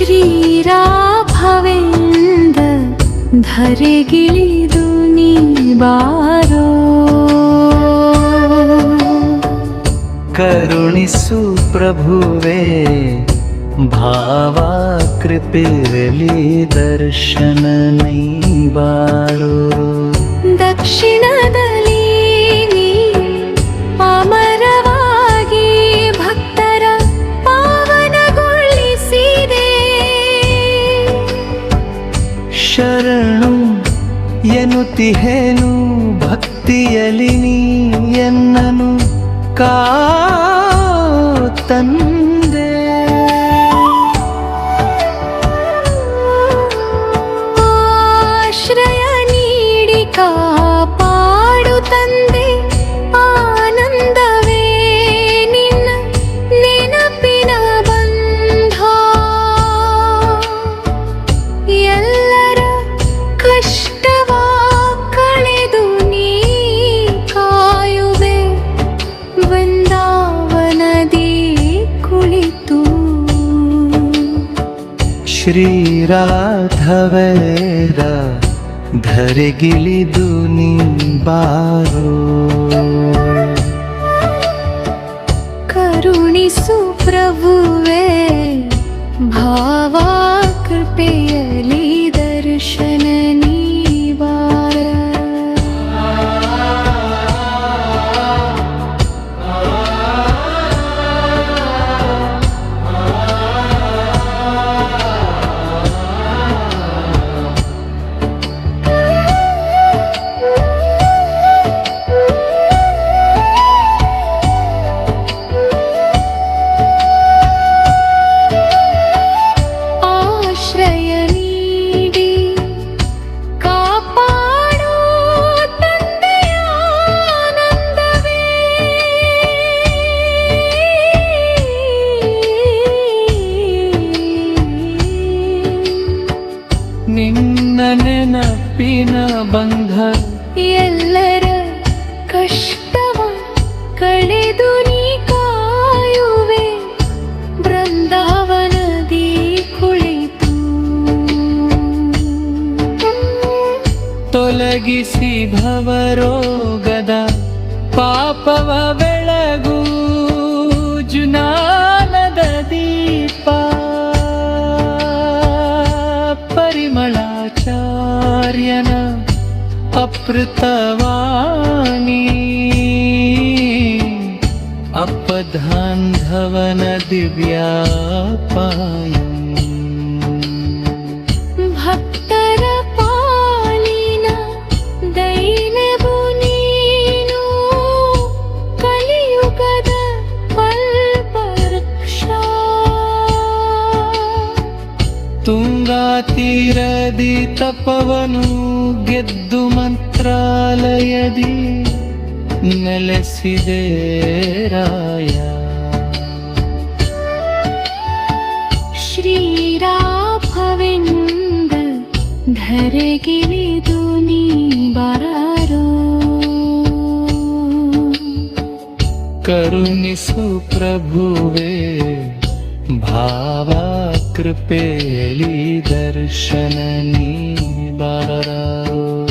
ಶ್ರೀರಾಘವೇಂದ್ರ ಧರೆಗಿಳಿದು ನೀ ಬಾರೋ. ಕರುಣಿಸು ಪ್ರಭುವೇ ಭಾವ ಕೃಪೆಯಲ್ಲಿ ದರ್ಶನ ನೀ ಬಾರೋ. ದಕ್ಷಿಣದಲ್ಲಿ ನೀ ಅಮರವಾಗಿ ಭಕ್ತರ ಪಾವನಗೊಳಿಸಿದೆ. ಶರಣು ಎನ್ನುತ್ತಿಹೇನು ಭಕ್ತಿಯಲಿ ನೀ ಎನ್ನನು ತಂದೆ. ಆಶ್ರಯ ನೀಡಿ ಕಾಪಾಡು ತಂದೆ. ಆನಂದವೇ ನಿನ್ನ ನೆನಪಿನ ಬಂಧ. ಎಲ್ಲರ ಕಷ್ಟವ ಕಳೆದು ನೀ ಕಾಯುವೆ. ವೃಂದಾವನದಿ ಕುಳಿತು ಶ್ರೀರಾಘವೇಂದ್ರ ಧರೆಗಿಳಿದು ನೀ ಬಾರೋ. ಕರುಣಿಸು ಪ್ರಭುವೇ ಭಾವ ಕೃಪೆಯಲ್ಲಿ ದರ್ಶನ ನೀ ಬಾರೋ. ಆಶ್ರಯ ನೀಡಿ ಕಾಪಾಡು ತಂದೆಯ ಆನಂದವೇ. ನಿನ್ನ ನೆನಪಿನ ಬಂಧ ಎಲ್ಲರ ಕಷ್ಟವ ಕಳೆದು ನೀ ಕಾಯುವೆ. ಬೃಂದಾವನದಿ ಕುಳಿತು ತೊಲಗಿಸಿ ಭವರೋಗದ ಪಾಪವ ಬೆಳಗು ಜುನಾನದ ದೀಪ. ಪರಿಮಳಾಚಾರ್ಯನ ಅಮೃತವಾಣಿ ಅಪಧಾಂಧವನ ದಿವ್ಯಾಪಾಯ. ಭಕ್ತರ ಪಾಲಿನ ದೈನವು ನೀನು. ಕಲಿಯುಗದ ಕಲ್ಪವೃಕ್ಷ. ತುಂಗಾ ತೀರದಿ ತಪವನು ಗೆದ್ದು ಮಂತ್ರಾಲಯದಿ ನೆಲೆಸಿದೆ ರಾಯ. ಶ್ರೀರಾಘವೇಂದ್ರ ಧರೆಗಿಳಿದು ನೀ ಬಾರೋ. ಕರುಣಿಸು ಪ್ರಭುವೇ ಭಾವ ಕೃಪೆಯಲ್ಲಿ ದರ್ಶನ ನೀ ಬಾರೋ.